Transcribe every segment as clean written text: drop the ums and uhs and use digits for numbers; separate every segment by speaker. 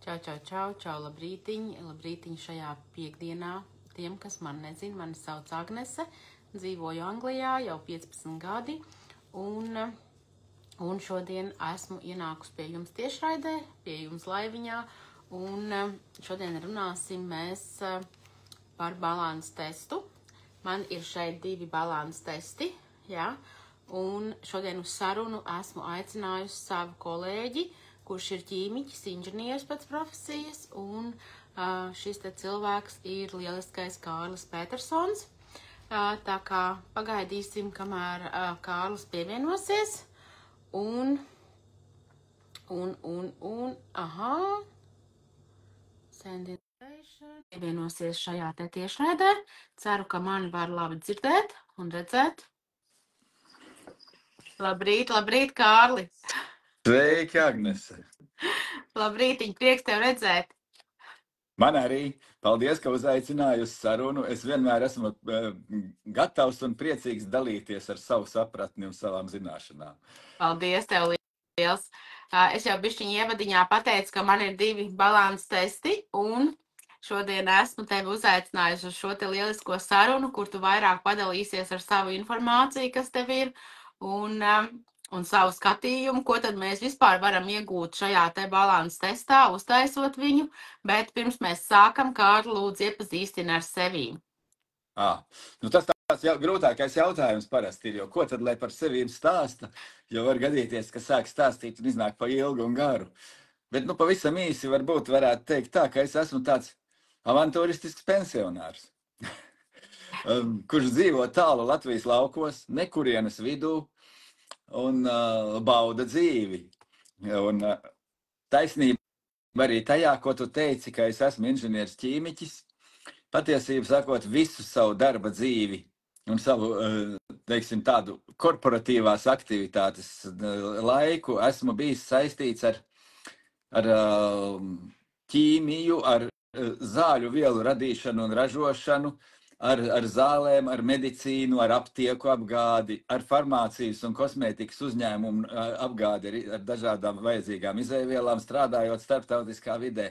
Speaker 1: Čau, labrītiņ šajā piekdienā. Tiem, kas man nezina, mani sauc Agnese, dzīvoju Anglijā jau 15 gadi, un šodien esmu ienākusi pie jums tiešraidē, pie jums laiviņā, un šodien runāsim mēs par balansu testu. Man ir šeit 2 balansu testi, jā, un šodien uz sarunu esmu aicinājusi savu kolēģi, kurš ir ķīmiķis, inženieris pēc profesijas, un šis te cilvēks ir lieliskais Kārlis Petersons. Tā kā pagaidīsim, kamēr Kārlis pievienosies, send invitation. Pievienosies šajā te tiešraidē. Ceru, ka mani var labi dzirdēt un redzēt. Labrīt, Kārli!
Speaker 2: Sveiki, Agnese!
Speaker 1: Labrītiņ, prieks tev redzēt!
Speaker 2: Man arī. Paldies, ka uzaicināji uz sarunu. Es vienmēr esmu gatavs un priecīgs dalīties ar savu sapratni un savām zināšanām.
Speaker 1: Paldies tev liels! Es jau bišķiņ ievadiņā pateicu, ka man ir 2 balansu testi, un šodien esmu tevi uzaicinājusi uz šo te lielisko sarunu, kur tu vairāk padalīsies ar savu informāciju, kas tev ir, un savu skatījumu, ko tad mēs vispār varam iegūt šajā te balansu testā, uztaisot viņu, bet pirms mēs sākam, Kārli, lūdzu iepazīstini ar sevīm.
Speaker 2: Tas tāds grūtākais jautājums parasti ir, jo ko tad, lai par sevīm stāsta, jo var gadīties, ka sāk stāstīt un iznāk pa ilgu un garu. Bet, pavisam īsi varbūt varētu teikt tā, ka es esmu tāds avantūristisks pensionārs, kurš dzīvo tālu Latvijas laukos, nekurienes vidū, un bauda dzīvi. Un taisnība arī tajā, ko tu teici, ka es esmu inženieris ķīmiķis, patiesību sakot, visu savu darba dzīvi un savu, teiksim, tādu korporatīvās aktivitātes laiku esmu bijis saistīts ar ķīmiju, ar zāļu vielu radīšanu un ražošanu, ar zālēm, ar medicīnu, ar aptieku apgādi, ar farmācijas un kosmētikas uzņēmumu apgādi, ar dažādām vajadzīgām izēvielām, strādājot starptautiskā vidē.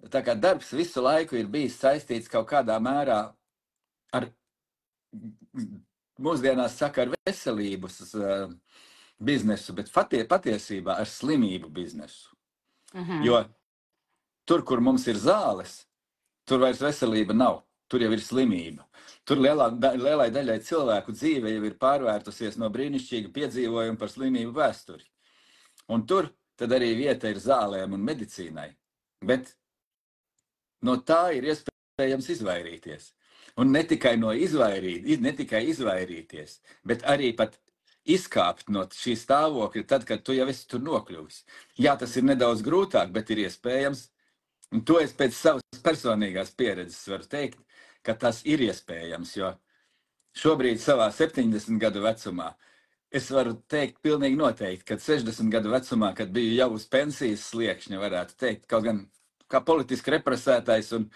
Speaker 2: Tā kā darbs visu laiku ir bijis saistīts kaut kādā mērā ar, mūsdienās saka, ar veselības biznesu, bet patiesībā ar slimību biznesu. Jo tur, kur mums ir zāles, tur vairs veselība nav. Tur jau ir slimība. Tur lielai daļai cilvēku dzīve jau ir pārvērtusies no brīnišķīga piedzīvojuma par slimību vēsturi. Un tur tad arī vieta ir zālēm un medicīnai. Bet no tā ir iespējams izvairīties. Un ne tikai izvairīties, bet arī pat izkāpt no šī stāvokļa tad, kad tu jau esi tur nokļuvis. Jā, tas ir nedaudz grūtāk, bet ir iespējams. Un to es pēc savas personīgās pieredzes varu teikt, ka tas ir iespējams, jo šobrīd savā 70 gadu vecumā es varu teikt pilnīgi noteikti, ka 60 gadu vecumā, kad biju jau uz pensijas sliekšņa, varētu teikt, kaut gan kā politiski represētais un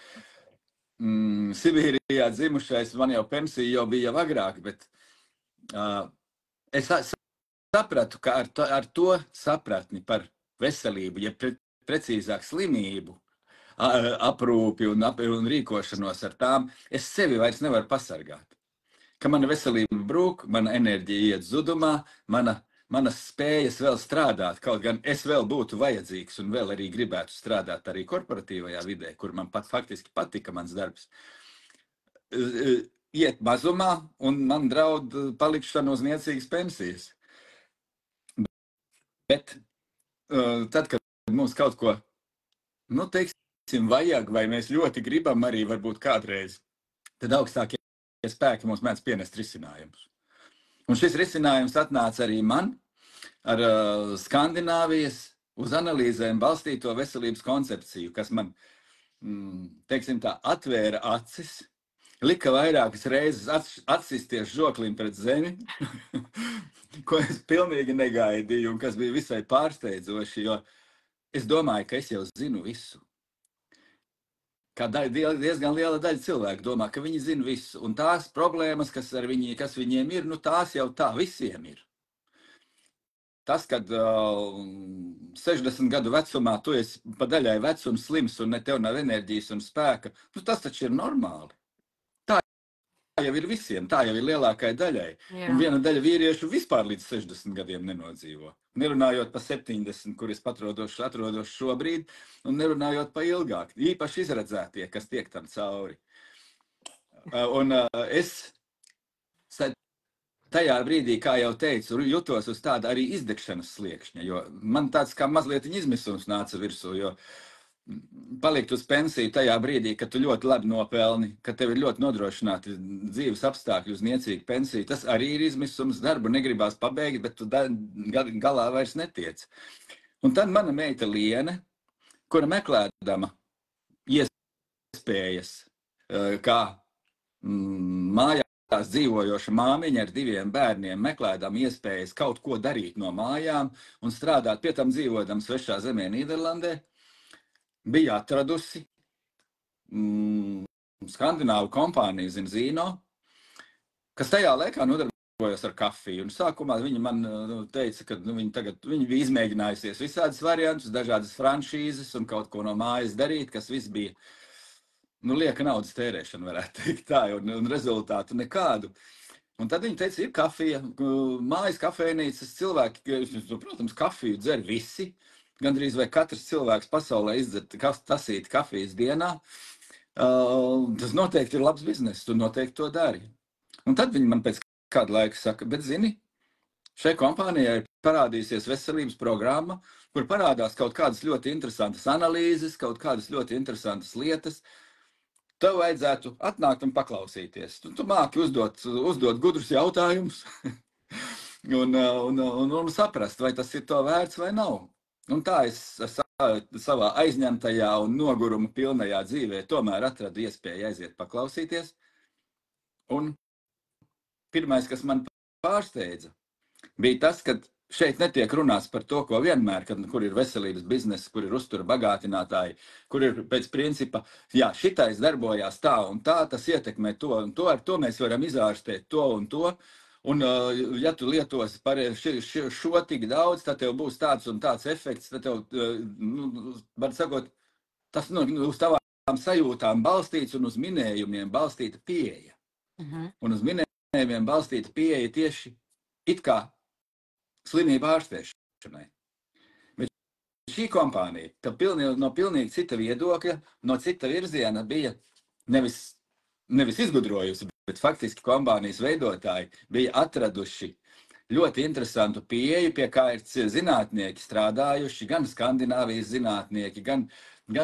Speaker 2: Sibīrijā dzimušais, man jau pensija jau bija jau agrāk, bet es sapratu, ka ar to sapratni par veselību, ja precīzāk slimību, aprūpi un rīkošanos ar tām, es sevi vairs nevaru pasargāt. Ka mana veselība brūk, mana enerģija iet zudumā, manas spējas vēl strādāt, kaut gan es vēl būtu vajadzīgs un vēl arī gribētu strādāt arī korporatīvajā vidē, kur man faktiski patika mans darbs, iet mazumā un man draud palikšana uz niecīgas pensijas. Bet tad, kad mums kaut ko, vajag, vai mēs ļoti gribam arī varbūt kādreiz, tad augstākie spēki mums mēdz pienest risinājumus. Un šis risinājums atnāca arī man ar Skandināvijas uz analīzēm balstīto veselības koncepciju, kas man, teiksim tā, atvēra acis, lika vairākas reizes atsisties žoklim pret zemi, ko es pilnīgi negaidīju un kas bija visai pārsteidzoši, jo es domāju, ka es jau zinu visu. Kā diezgan liela daļa cilvēku domā, ka viņi zina visu, un tās problēmas, kas viņiem ir, tās jau tā visiem ir. tas, kad 60 gadu vecumā tu esi pa daļai vecums slims un ne tev nav enerģijas un spēka, nu tas taču ir normāli. Tā jau ir visiem, tā jau ir lielākai daļai.
Speaker 1: Jā.
Speaker 2: Un viena daļa vīriešu vispār līdz 60 gadiem nenodzīvo. Nerunājot pa 70, kur es atrodos šobrīd, un nerunājot pa ilgāk. Īpaši izredzētie, kas tiek tam cauri. Un es tajā brīdī, kā jau teicu, jutos uz tāda arī izdegšanas sliekšņa, jo man tāds kā mazliet izmisums nāca virsū, jo palikt uz pensiju tajā brīdī, kad tu ļoti labi nopelni, kad tev ir ļoti nodrošināti dzīves apstākļi uz niecīgu pensiju, tas arī ir izmisums, darbu negribās pabeigt, bet tu galā vairs netiec. Un tad mana meita Liene, kura meklēdama iespējas, kā mājās dzīvojoša māmiņa ar 2 bērniem, meklēdama iespējas kaut ko darīt no mājām un strādāt, pie tam dzīvodam svešā zemē Nīderlandē, bija atradusi skandināvu kompāniju Zinzino, kas tajā laikā nodarbojas ar kafiju. Un sākumā viņa man teica, ka viņa bija izmēģinājusies visādas variantus, dažādas franšīzes un kaut ko no mājas darīt, kas viss bija lieka naudas tērēšana, varētu teikt tā, un rezultātu nekādu. Un tad viņa teica, ir kafija, mājas kafejnīcas, cilvēki, protams, kafiju dzer visi, gandrīz vai katrs cilvēks pasaulē izdzer tasīti kafijas dienā. Tas noteikti ir labs bizness, tu noteikti to dari. Un tad viņi man pēc kāda laika saka, bet zini, šai kompānijai ir parādījusies veselības programma, kur parādās kaut kādas ļoti interesantas analīzes, kaut kādas ļoti interesantas lietas. Tev vajadzētu atnākt un paklausīties. Tu māki uzdot gudrus jautājumus un saprast, vai tas ir to vērts vai nav. Un tā es savā aizņemtajā un noguruma pilnajā dzīvē tomēr atradu iespēju aiziet paklausīties. Un pirmais, kas man pārsteidza, bija tas, ka šeit netiek runāts par to, ko vienmēr, kur ir veselības biznesa, kur ir uztura bagātinātāji, kur ir pēc principa, jā, šitais darbojās tā un tā, tas ietekmē to un to, ar to mēs varam izārstēt to un to. Un, ja tu lietosi šo tik daudz, tad tev būs tāds un tāds efekts, tad tev, var sakot, tas uz tavām sajūtām balstīts un uz minējumiem balstīta pieeja. Un uz minējumiem balstīta pieeja tieši it kā slimību ārstēšanai. Bet šī kompānija no pilnīgi cita viedokļa, no cita virziena bija nevis izgudrojusi, bet faktiski kompānijas veidotāji bija atraduši ļoti interesantu pieeju, pie kā ir zinātnieki strādājuši, gan Skandināvijas zinātnieki, gan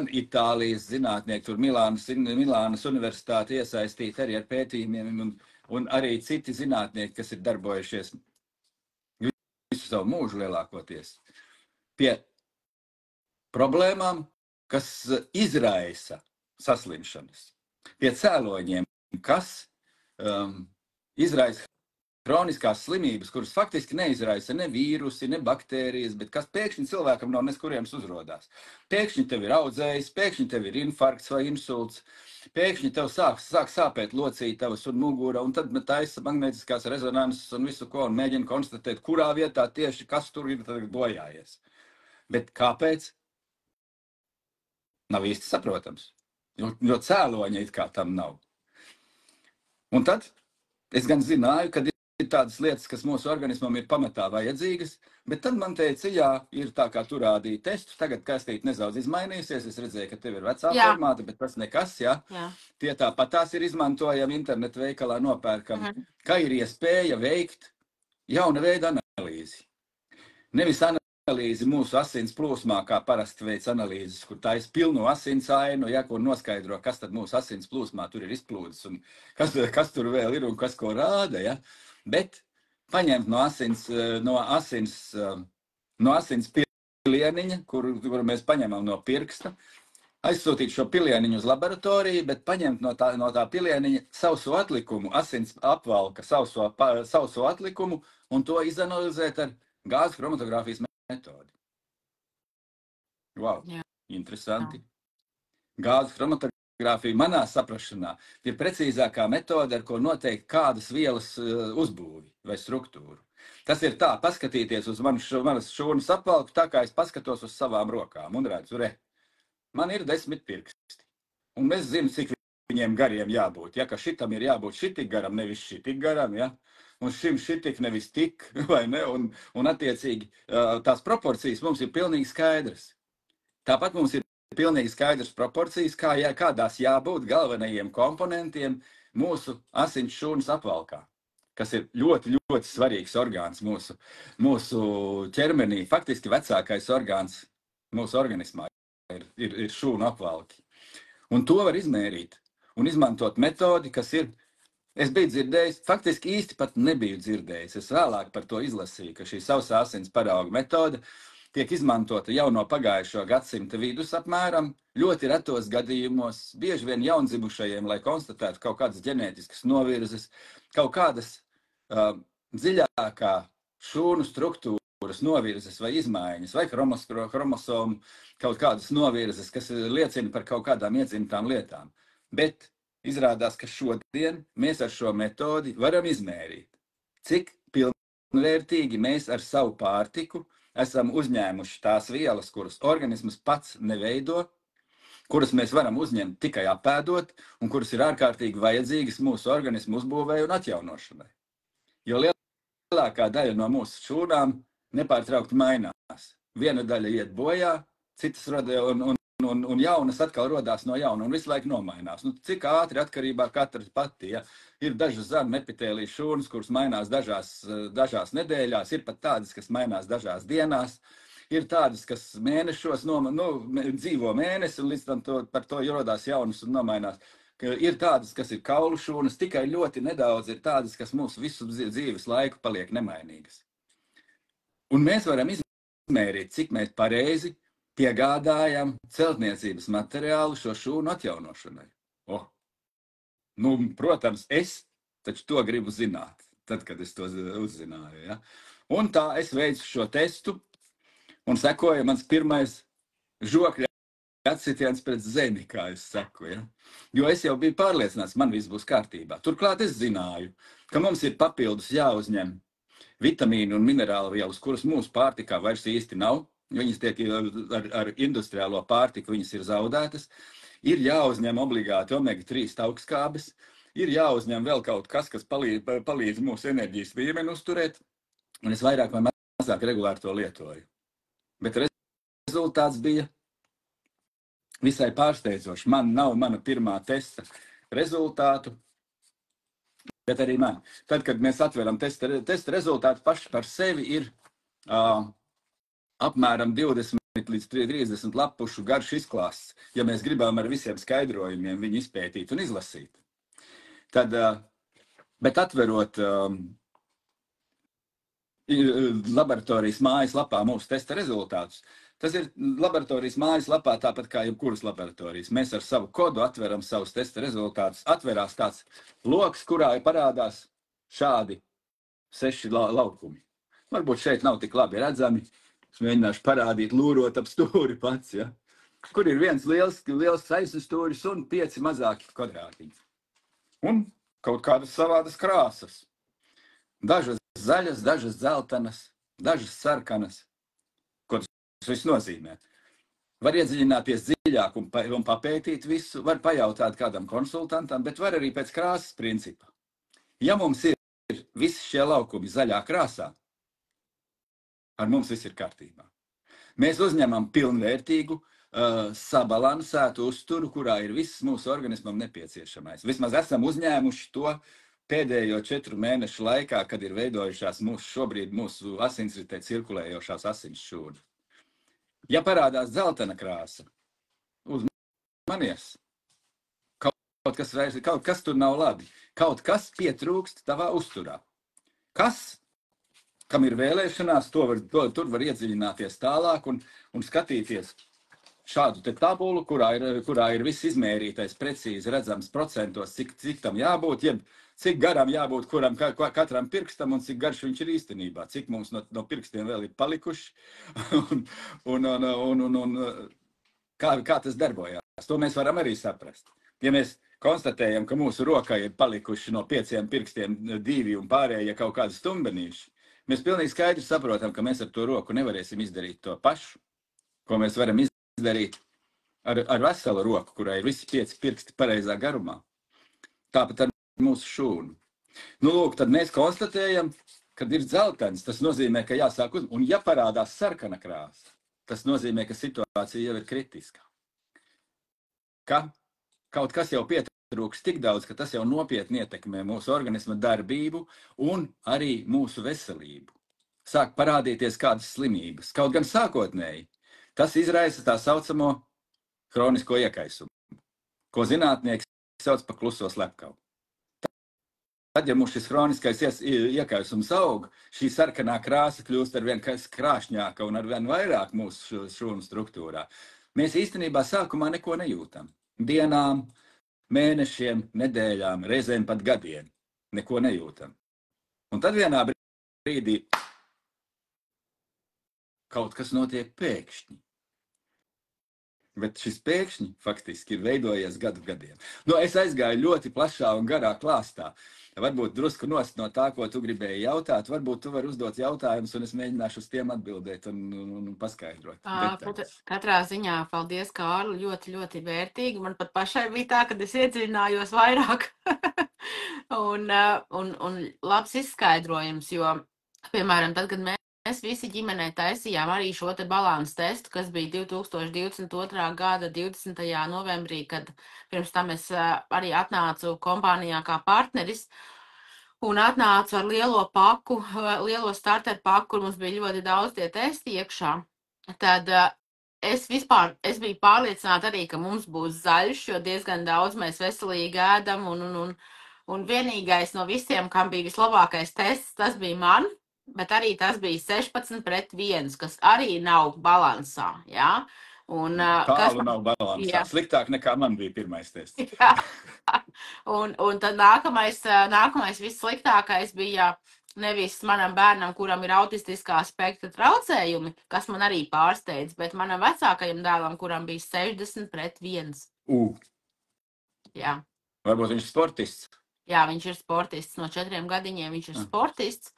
Speaker 2: Itālijas zinātnieki, tur Milānas universitāte iesaistīti arī ar pētījumiem, un arī citi zinātnieki, kas ir darbojušies visu savu mūžu lielākoties pie problēmām, kas izraisa saslimšanas, pie cēloņiem, kas izraisa kroniskās slimības, kuras faktiski neizraisa ne vīrusi, ne baktērijas, bet kas pēkšņi cilvēkam nav neskuriems uzrodās. Pēkšņi tev ir audzējs, pēkšņi tev ir infarkts vai insults, pēkšņi tev sāk sāpēt locītavas un mugura, un tad taisa magnētiskās rezonanses un visu ko, un mēģina konstatēt, kurā vietā tieši kas tur ir bojājies. Bet kāpēc? Nav īsti saprotams, jo cēloņa it kā tam nav. Un tad es gan zināju, ka ir tādas lietas, kas mūsu organismam ir pamatā vajadzīgas, bet tad man teica, jā, ir tā kā tu rādīji testu, tagad kastīte nedaudz izmainījusies, es redzēju, ka tev ir vecā formāta, bet tas nekas, jā. Tie tāpat tās ir izmantojami internetu veikalā nopērkam, ka ir iespēja veikt jauna veida analīzi. Nevis analīzi mūsu asins plūsmā, kā parasti veids analīzes, kur tā ir pilnu asins ainu, ja, kur noskaidro, kas tad mūsu asins plūsmā tur ir izplūdis un kas tur vēl ir un kas ko rāda, ja. Bet paņemt no asins pilieniņa, kuru mēs paņemam no pirksta, aizsūtīt šo pilieniņu uz laboratoriju, bet paņemt no tā pilieniņa sauso atlikumu, asins apvalka sauso atlikumu un to izanalizēt ar gāzes chromatogrāfijas metodi. Wow, interesanti. Gāzes kromogrāfija manā saprašanā ir precīzākā metode, ar ko noteikt kādas vielas uzbūvi vai struktūru. Tas ir tā, paskatīties uz manas šūnas apvalku, tā kā es paskatos uz savām rokām un redzu, man ir 10 pirksti. Un es zinu, cik viņiem gariem jābūt. Ja, ka šitam ir jābūt šitik garam, nevis šitik garam, ja? Un šim šitik nevis tik, vai ne? Un attiecīgi tās proporcijas mums ir pilnīgi skaidras. Tāpat mums ir pilnīgi skaidras proporcijas, kādās jābūt galvenajiem komponentiem mūsu asins šūnas apvalkā, kas ir ļoti, ļoti svarīgs orgāns mūsu ķermenī. Faktiski vecākais orgāns mūsu organismā ir šūnu apvalki. Un to var izmērīt un izmantot metodi, kas ir, es biju dzirdējis, faktiski īsti pat nebiju dzirdējis. Es vēlāk par to izlasīju, ka šī sausā asins parauga metode tiek izmantota jau no pagājušo gadsimta vidus apmēram, ļoti retos gadījumos, bieži vien jaundzimušajiem, lai konstatētu kaut kādas ģenētiskas novirzes, kaut kādas dziļākā šūnu struktūras novirzes vai izmaiņas, vai chromosomu kaut kādas novirzes, kas liecina par kaut kādām iedzimtām lietām. Bet izrādās, ka šodien mēs ar šo metodi varam izmērīt, cik pilnvērtīgi mēs ar savu pārtiku esam uzņēmuši tās vielas, kuras organisms pats neveido, kuras mēs varam uzņemt tikai apēdot un kuras ir ārkārtīgi vajadzīgas mūsu organismu uzbūvēju un atjaunošanai. Jo lielākā daļa no mūsu šūnām nepārtraukti mainās. Viena daļa iet bojā, citas un jaunas atkal rodās no jauna un visu laiku nomainās. Nu, cik ātri atkarībā katra pati, ja? Ir dažas zarnu epitēlijas šūnas, kuras mainās dažās nedēļās, ir pat tādas, kas mainās dažās dienās, ir tādas, kas mēnešos dzīvo mēnesi un līdz tam par to rodās jaunas un nomainās. Ir tādas, kas ir kaulu šūnas, tikai ļoti nedaudz ir tādas, kas mūsu visu dzīves laiku paliek nemainīgas. Un mēs varam izmērīt, cik mēs pareizi piegādājam celtniecības materiālu šo šūnu atjaunošanai. Protams, es taču to gribu zināt, tad, kad es to uzzināju. Ja? Un tā es veicu šo testu un sekoja mans pirmais žokļa atsitiens pret zemi, kā es saku. Ja? Jo es jau biju pārliecināts, man viss būs kārtībā. Turklāt es zināju, ka mums ir papildus jāuzņem vitamīnu un minerālu vielas, kuras mūsu pārtikā vairs īsti nav. Viņas tiek ar industriālo pārtiku, viņas ir zaudētas. Ir jāuzņem obligāti omega-3 augstskābes, ir jāuzņem vēl kaut kas, kas palīdz mūsu enerģijas līmeni uzturēt, un es vairāk vai mazāk regulāri to lietoju. Bet rezultāts bija visai pārsteidzošs. Man nav mana pirmā testa rezultātu, bet arī man. Tad, kad mēs atveram testa rezultātu, paši par sevi ir apmēram 20 līdz 30 lapušu garš izklāsts, ja mēs gribam ar visiem skaidrojumiem viņu izpētīt un izlasīt. Tad, bet atverot laboratorijas mājaslapā mūsu testa rezultātus, tas ir laboratorijas mājaslapā tāpat kā jebkuras laboratorijas. Mēs ar savu kodu atveram savus testa rezultātus. Atverās tāds loks, kurā parādās šādi 6 laukumi. Varbūt šeit nav tik labi redzami. Es mēģināšu parādīt, lūrot ap stūri pats, ja? Kur ir viens liels saisnes stūris un 5 mazāki kvadrātiņi. Un kaut kādas savādas krāsas. Dažas zaļas, dažas dzeltenas, dažas sarkanas. Ko tas viss nozīmē? Var iedziļināties dziļāk un papētīt visu, var pajautāt kādam konsultantam, bet var arī pēc krāsas principa. Ja mums ir visi šie laukumi zaļā krāsā, ar mums viss ir kārtībā. Mēs uzņemam pilnvērtīgu, sabalansētu uzturu, kurā ir viss mūsu organismam nepieciešamais. Vismaz esam uzņēmuši to pēdējo 4 mēnešu laikā, kad ir veidojušās šobrīd mūsu asinsritē cirkulējošās asins šūnas. Ja parādās dzeltena krāsa, uzmanies, kaut kas tur nav labi, kaut kas pietrūkst tavā uzturā. Kam ir vēlēšanās, tur var iedziļināties tālāk un skatīties šādu te tabulu, kurā ir viss izmērītais, precīzi redzams procentos, cik tam jābūt, jeb cik garam jābūt katram pirkstam un cik garš viņš ir īstenībā, cik mums no pirkstiem vēl ir palikuši un kā tas darbojās. To mēs varam arī saprast. Ja mēs konstatējam, ka mūsu rokai ir palikuši no 5 pirkstiem 2 un pārējie kaut kādi stumbenīši, mēs pilnīgi skaidri saprotam, ka mēs ar to roku nevarēsim izdarīt to pašu, ko mēs varam izdarīt ar veselu roku, kurai ir visi 5 pirksti pareizā garumā. Tāpat ar mūsu šūnu. Nu, lūk, tad mēs konstatējam, kad ir dzeltens, tas nozīmē, ka jāsāk un ja parādās sarkana krāsa, tas nozīmē, ka situācija jau ir kritiska. Ka kaut kas jau pietrūks tik daudz, ka tas jau nopietni ietekmē mūsu organisma darbību un arī mūsu veselību. Sāk parādīties kādas slimības, kaut gan sākotnēji. Tas izraisa tā saucamo hronisko iekaisumu, ko zinātnieki sauc par kluso slepkavu. Tad, ja mums šis hroniskais iekaisums aug, šī sarkanā krāsa kļūst arvien krāšņāka un arvien vairāk mūsu šūnu struktūrā. Mēs īstenībā sākumā neko nejūtam. Dienām, mēnešiem, nedēļām, reizēm pat gadiem neko nejūtam. Un tad vienā brīdī kaut kas notiek pēkšņi. Bet šis pēkšņi faktiski ir veidojies gadu gadiem. Nu, es aizgāju ļoti plašā un garā klāstā. Varbūt drusku nost no tā, ko tu gribēji jautāt. Varbūt tu vari uzdot jautājumus, un es mēģināšu uz tiem atbildēt un paskaidrot.
Speaker 1: Katrā ziņā, paldies, Kārli, ļoti, ļoti vērtīgi. Man pat pašai bija tā, kad es iedziļinājos vairāk. un labs izskaidrojums, jo, piemēram, tad, kad mēs visi ģimenē taisījām arī šo te balansu testu, kas bija 2022. gada 20. novembrī, kad pirms tam es arī atnācu kompānijā kā partneris un atnācu ar lielo paku, lielo starter paku, kur mums bija ļoti daudz tie testi iekšā. Tad es biju pārliecināta arī, ka mums būs zaļš, jo diezgan daudz mēs veselīgi ēdam un vienīgais no visiem, kam bija vislabākais tests, tas bija man. Bet arī tas bija 16-1, kas arī nav balansā, jā.
Speaker 2: Tālu nav balansā. Jā. Sliktāk nekā man bija pirmais tests.
Speaker 1: Jā. Un tad nākamais vissliktākais bija nevis manam bērnam, kuram ir autistiskā spektra traucējumi, kas man arī pārsteidz, bet manam vecākajam dēlam, kuram bija 60-1. Jā.
Speaker 2: Varbūt viņš ir sportists.
Speaker 1: Jā, viņš ir sportists. No 4 gadiņiem viņš ir sportists.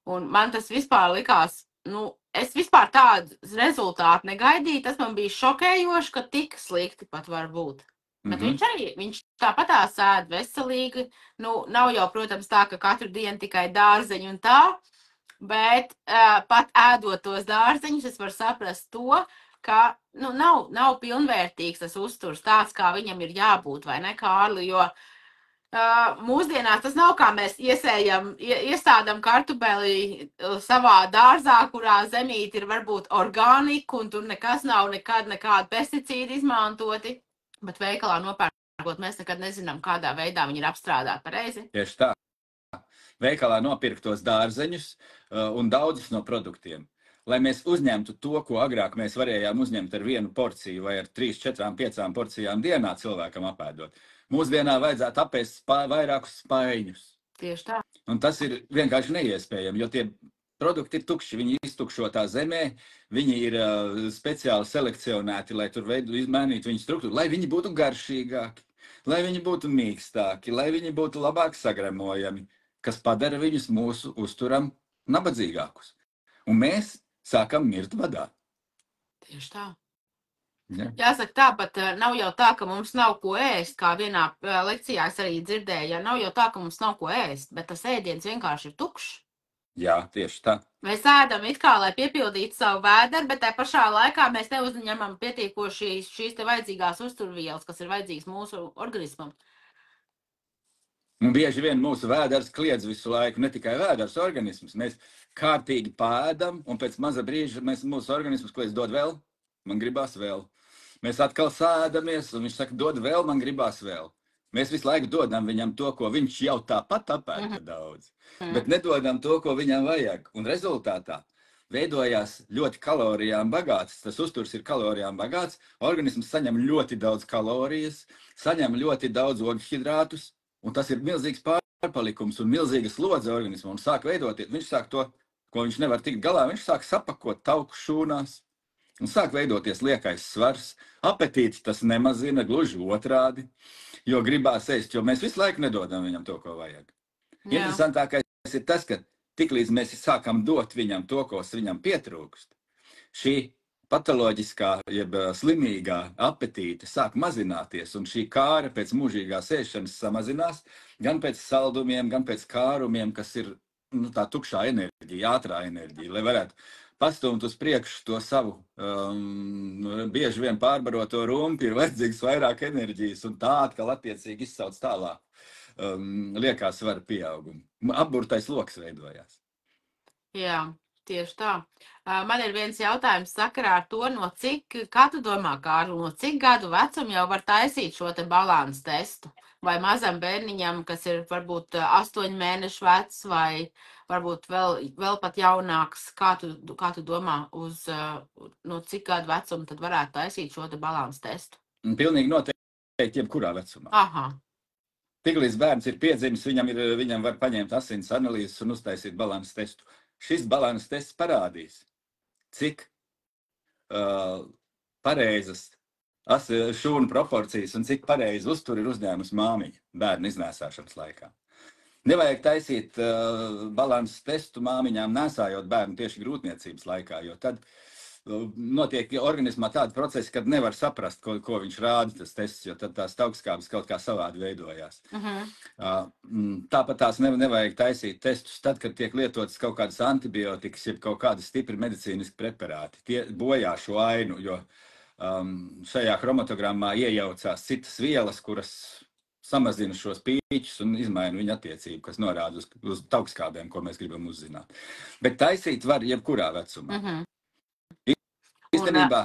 Speaker 1: Un man tas vispār likās, es vispār tādu rezultātu negaidīju, tas man bija šokējoši, ka tik slikti pat var būt. Bet viņš tāpatās ēd veselīgi, nav jau, protams, tā, ka katru dienu tikai dārzeņu un tā, bet pat ēdot tos dārzeņus, es varu saprast to, ka, nav pilnvērtīgs tas uzturs tāds, kā viņam ir jābūt, vai ne, Kārli, jo mūsdienās tas nav kā mēs iestādam kartubeli savā dārzā, kurā zemīte ir varbūt organika un tur nekas nav nekāda pesticīda izmantoti, bet veikalā nopērkot mēs nekad nezinām, kādā veidā viņi ir apstrādāti pareizi.
Speaker 2: Tieši tā. Veikalā nopirktos dārzeņus un daudzus no produktiem. Lai mēs uzņemtu to, ko agrāk mēs varējām uzņemt ar 1 porciju vai ar 3, 4, 5 porcijām dienā cilvēkam apēdot. Mūsdienā vajadzētu apēst vairākus spaiņus.
Speaker 1: Tieši tā.
Speaker 2: Un tas ir vienkārši neiespējami, jo tie produkti ir tukši. Viņi iztukšotā zemē, viņi ir speciāli selekcionēti, lai tur mainītu viņu struktūru, lai viņi būtu garšīgāki, lai viņi būtu mīkstāki, lai viņi būtu labāk sagremojami, kas padara viņus mūsu uzturam nabadzīgākus. Un mēs sākam mirt badā.
Speaker 1: Tieši tā.
Speaker 2: Ja.
Speaker 1: Jāsaka tā, bet nav jau tā, ka mums nav ko ēst, kā vienā lekcijā es arī dzirdēju, nav jau tā, ka mums nav ko ēst, bet tas ēdiens vienkārši ir tukšs.
Speaker 2: Jā, tieši tā.
Speaker 1: Mēs ēdam it kā, lai piepildītu savu vēderu, bet tā pašā laikā mēs neuzņemam pietiekoši šīs te vajadzīgās uzturvielas, kas ir vajadzīgas mūsu organismam.
Speaker 2: Un bieži vien mūsu vēders kliedz visu laiku, ne tikai vēders, organisms. Mēs kārtīgi pēdam, un pēc maza brīža mūsu organisms kliedz dod vēl, man gribās vēl. Mēs atkal sēdamies, un viņš saka, dod vēl, man gribās vēl. Mēs visu laiku dodam viņam to, ko viņš jau tāpat apēda daudz, bet nedodam to, ko viņam vajag. Un rezultātā veidojās ļoti kalorijām bagāts, tas uzturs ir kalorijām bagāts, organisms saņem ļoti daudz kalorijas, saņem ļoti daudz ogļhidrātus, un tas ir milzīgs pārpalikums un milzīga slodze organismam, un sāk veidoties. Viņš sāk to, ko viņš nevar tikt galā, viņš sāk sapakot tauku šūnās. Un sāk veidoties liekais svars. Apetīts tas nemazina, gluži otrādi, jo gribās ēst, jo mēs visu laiku nedodam viņam to, ko vajag.
Speaker 1: Jā.
Speaker 2: Interesantākais ir tas, ka tiklīdz mēs sākam dot viņam to, ko viņam pietrūkst, šī patoloģiskā, jeb slimīgā apetīte sāk mazināties, un šī kāra pēc mūžīgās ēšanas samazinās, gan pēc saldumiem, gan pēc kārumiem, kas ir tā tukšā enerģija, ātrā enerģija, lai varētu pastumt uz priekšu to savu bieži vien pārbaroto rumpi, ir vajadzīgs vairāk enerģijas, un tā atkal attiecīgi izsauc tālāk liekā svara pieaugumu. Apburtais loks veidojās.
Speaker 1: Jā, tieši tā. Man ir viens jautājums sakarā ar to, kā tu domā, Kārli, no cik gadu vecumu jau var taisīt šo te balansu testu? Vai mazam bērniņam, kas ir varbūt 8 mēnešu vecs, vai varbūt vēl pat jaunāks, kā tu domā, no cik gadu vecumu tad varētu taisīt šo te balansu testu?
Speaker 2: Pilnīgi noteikti jebkurā vecumā.
Speaker 1: Aha.
Speaker 2: Tiklīdz bērns ir piedzimis, viņam var paņemt asins analīzes un uztaisīt balansu testu. Šis balansu tests parādīs, cik pareizas šūnu proporcijas un cik pareizi uzturi ir uzņēmusi māmiņa bērnu iznēsāšanas laikā. Nevajag taisīt balansu testu māmiņām nēsājot bērnu tieši grūtniecības laikā, jo tad notiek organismā tādi procesi, kad nevar saprast, ko viņš rāda tas tests, jo tad tās taukskābes kaut kā savādi veidojās. Tāpat tās nevajag taisīt testus tad, kad tiek lietotas kaut kādas antibiotikas, jeb kaut kādi stipri medicīniski preparāti. Tie bojā šo ainu, jo šajā chromatogrammā iejaucās citas vielas, kuras samazina šos pīķus un izmaina viņa attiecību, kas norāda uz taukskābēm, ko mēs gribam uzzināt. Bet taisīt var jebkurā vecumā. Īstenībā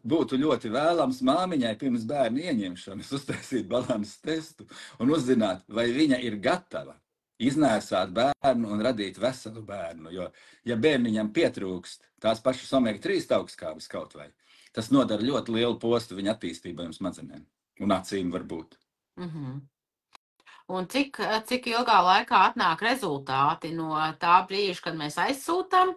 Speaker 2: būtu ļoti vēlams māmiņai pirms bērna ieņemšanas uztaisīt balansu testu un uzzināt, vai viņa ir gatava iznēsāt bērnu un radīt veselu bērnu. Jo, ja bērniņam pietrūkst tās pašas omega-3 taukskābes kaut vai, tas nodara ļoti lielu postu viņa attīstībai un smadzenēm un acīm varbūt.
Speaker 1: Un cik ilgā laikā atnāk rezultāti no tā brīža, kad mēs aizsūtam?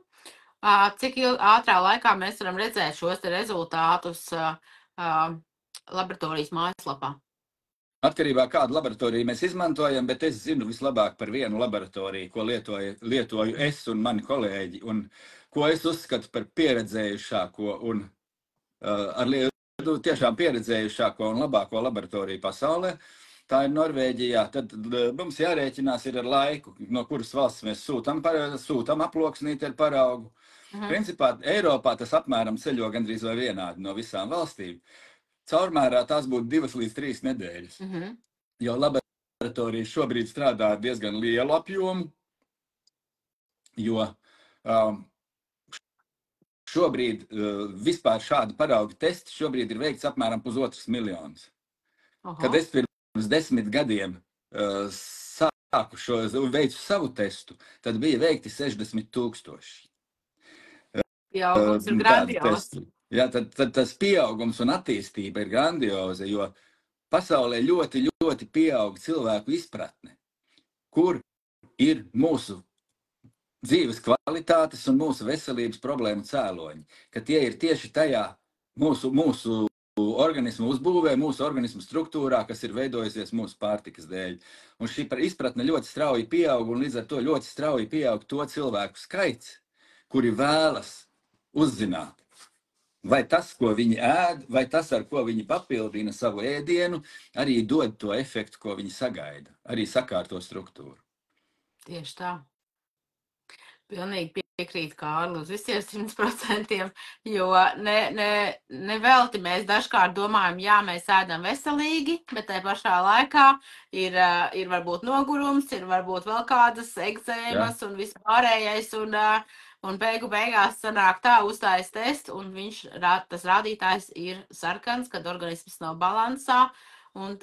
Speaker 1: Cik ātrā laikā mēs varam redzēt šos te rezultātus laboratorijas mājaslapā?
Speaker 2: Atkarībā kādu laboratoriju mēs izmantojam, bet es zinu vislabāk par vienu laboratoriju, ko lietoju es un mani kolēģi, un ko es uzskatu par pieredzējušāko un tiešām pieredzējušāko un labāko laboratoriju pasaulē. Tā ir Norvēģijā. Tad mums jārēķinās ir ar laiku, no kuras valsts mēs sūtam aploksnīti ar paraugu. Principā Eiropā tas apmēram ceļo gandrīz vai vienādi no visām valstīm. Caurmērā tās būtu 2 līdz 3 nedēļas. Jo laboratorija šobrīd strādā ar diezgan lielu apjomu, jo šobrīd vispār šādi paraugu testi šobrīd ir veikts apmēram 1,5 miljonus. Kad es pirms 10 gadiem veicu savu testu, tad bija veikti 60 000.
Speaker 1: Pieaugums ir grandios.
Speaker 2: Jā, tad tas pieaugums un attīstība ir grandioza, jo pasaulē ļoti, ļoti pieaug cilvēku izpratne, kur ir mūsu dzīves kvalitātes un mūsu veselības problēmu cēloņi, ka tie ir tieši tajā mūsu organismu uzbūvē, mūsu organismu struktūrā, kas ir veidojusies mūsu pārtikas dēļ. Un šī izpratne ļoti strauji pieaug, un līdz ar to ļoti strauji pieaug to cilvēku skaits, kuri vēlas uzzināt, vai tas, ko viņi ēd, vai tas, ar ko viņi papildina savu ēdienu, arī dod to efektu, ko viņi sagaida, arī sakārto struktūru.
Speaker 1: Tieši tā. Pilnīgi piekrīt, Kārli, uz visiem 100%, jo nevelti mēs dažkārt domājam, jā, mēs ēdam veselīgi, bet tajā pašā laikā ir varbūt nogurums, ir varbūt vēl kādas ekzēmas un vispārējais, un beigās sanāk tā, uztājas tests, un tas rādītājs ir sarkans, kad organisms nav balansā, un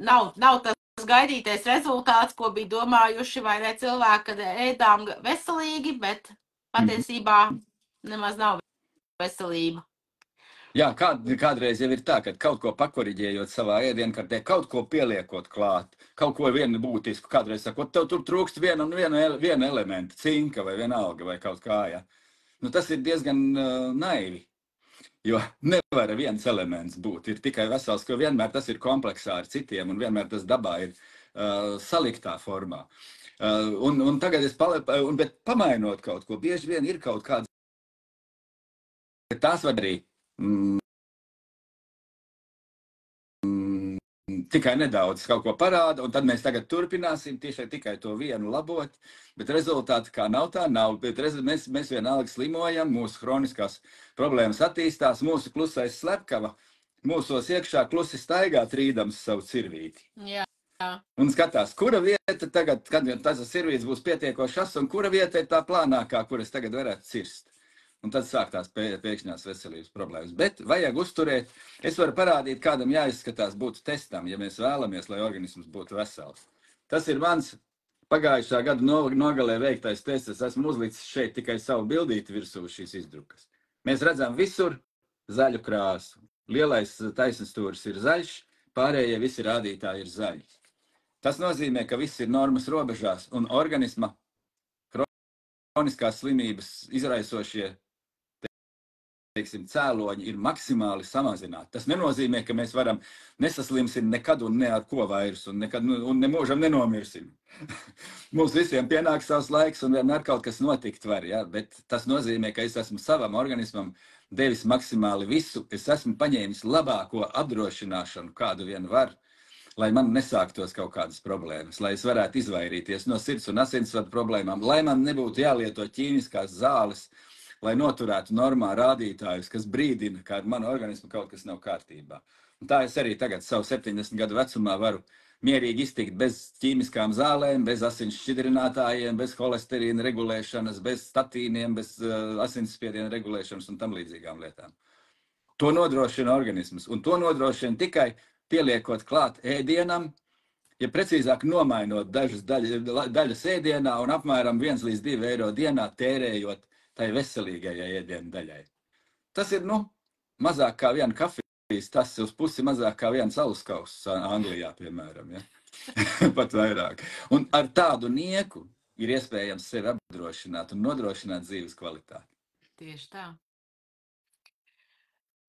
Speaker 1: nav tas gaidītais rezultāts, ko bija domājuši vai ne cilvēki, kad ēdām veselīgi, bet patiesībā nemaz nav veselība.
Speaker 2: Jā, kādreiz jau ir tā, ka kaut ko pakoriģējot savā ēdienkartē, kaut ko pieliekot klāt, kaut ko vienu būtisku, kādreiz sakot, tev tur trūkst viena elementa, cinka vai vienalga vai kaut kā, ja. Nu, tas ir diezgan naivi. Jo nevar viens elements būt. Ir tikai vesels, ka vienmēr tas ir kompleksā ar citiem, un vienmēr tas dabā ir saliktā formā. Un tagad bet pamainot kaut ko, bieži vien ir kaut kāds, bet tās var arī tikai nedaudz kaut ko parāda, un tad mēs tagad turpināsim tikai to vienu labot, bet rezultāti kā nav, tā nav. Bet mēs vienalga slimojam, mūsu hroniskās problēmas attīstās, mūsu klusais slepkava mūsos iekšā klusi staigā trīdams savu cirvīti.
Speaker 1: Jā.
Speaker 2: Un skatās, kura vieta tagad, kad tas cirvīts būs pietiekošas, un kura vieta ir tā plānākā, kuras tagad varētu cirst. Un tad sāktās pēkšņās veselības problēmas. Bet vajag uzturēt. Es varu parādīt, kādam jāizskatās būtu testam, ja mēs vēlamies, lai organisms būtu vesels. Tas ir mans pagājušā gada nogalē veiktais tests. Es esmu uzlicis šeit tikai savu bildīti virsū šīs izdrukas. Mēs redzam visur zaļu krāsu. Lielais taisnstūris ir zaļš, pārējie visi rādītāji ir zaļi. Tas nozīmē, ka viss ir normas robežās, un organisma hroniskās slimības izraisošie cēloņi ir maksimāli samazināti. Tas nenozīmē, ka mēs varam nesaslimsim nekad un ne ar ko vairs, un nemūžam nenomirsim. Mums visiem pienāk savs laiks, un vienmēr kaut kas notikt var, ja? Bet tas nozīmē, ka es esmu savam organismam devis maksimāli visu. Es esmu paņēmis labāko apdrošināšanu, kādu vien var, lai man nesāktos kaut kādas problēmas, lai es varētu izvairīties no sirds un asinsvadu problēmām, lai man nebūtu jālieto ķīmiskās zāles, lai noturētu normā rādītājus, kas brīdina, ka ar manu organismu kaut kas nav kārtībā. Un tā es arī tagad savu 70 gadu vecumā varu mierīgi iztikt bez ķīmiskām zālēm, bez asins šķidrinātājiem, bez holesterīna regulēšanas, bez statīniem, bez asinsspiediena regulēšanas un tam līdzīgām lietām. To nodrošina organisms, un to nodrošina tikai pieliekot klāt ēdienam, ja precīzāk nomainot dažas daļas ēdienā un apmēram 1 līdz 2 eiro dienā tērējot tai veselīgajai ēdienu daļai. Tas ir, mazāk kā viena kafijas, tas uz pusi mazāk kā viens aluskauss Anglijā, piemēram, ja? Pat vairāk. Un ar tādu nieku ir iespējams sevi apdrošināt un nodrošināt dzīves kvalitāti.
Speaker 1: Tieši tā.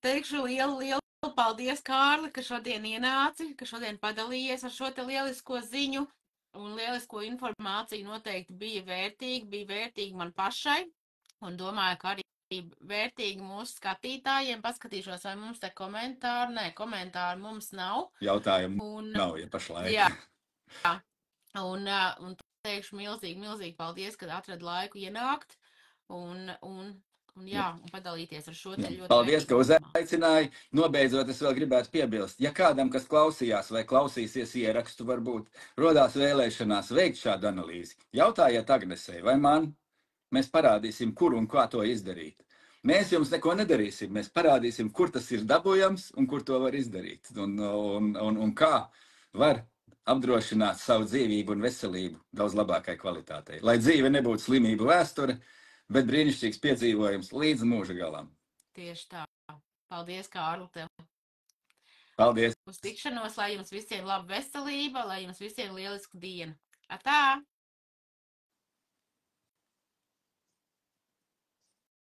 Speaker 1: Teikšu lielu paldies, Kārli, ka šodien ienāci, ka šodien padalījies ar šo te lielisko ziņu un lielisko informāciju. Noteikti bija vērtīgi man pašai. Un domāju, ka arī vērtīgi mūsu skatītājiem. Paskatīšos, vai mums te komentāri. Nē, komentāri mums nav.
Speaker 2: Jautājumu nav, ja pašlaik.
Speaker 1: Jā. Un teikšu milzīgi paldies, kad atradi laiku ienākt un padalīties ar šo te ļoti.
Speaker 2: Paldies, ka uzaicināji. Nobeidzot, es vēl gribētu piebilst, ja kādam, kas klausījās vai klausīsies ierakstu, varbūt rodās vēlēšanās veikt šādu analīzi, jautājiet Agnesei vai man. Mēs parādīsim, kur un kā to izdarīt. Mēs jums neko nedarīsim, mēs parādīsim, kur tas ir dabujams un kur to var izdarīt. Un kā var apdrošināt savu dzīvību un veselību daudz labākai kvalitātei. Lai dzīve nebūtu slimību vēsture, bet brīnišķīgs piedzīvojums līdz mūža galam.
Speaker 1: Tieši tā. Paldies, Kārli, tev.
Speaker 2: Paldies.
Speaker 1: Uz tikšanos, lai jums visiem laba veselība, lai jums visiem lieliska diena. Atā!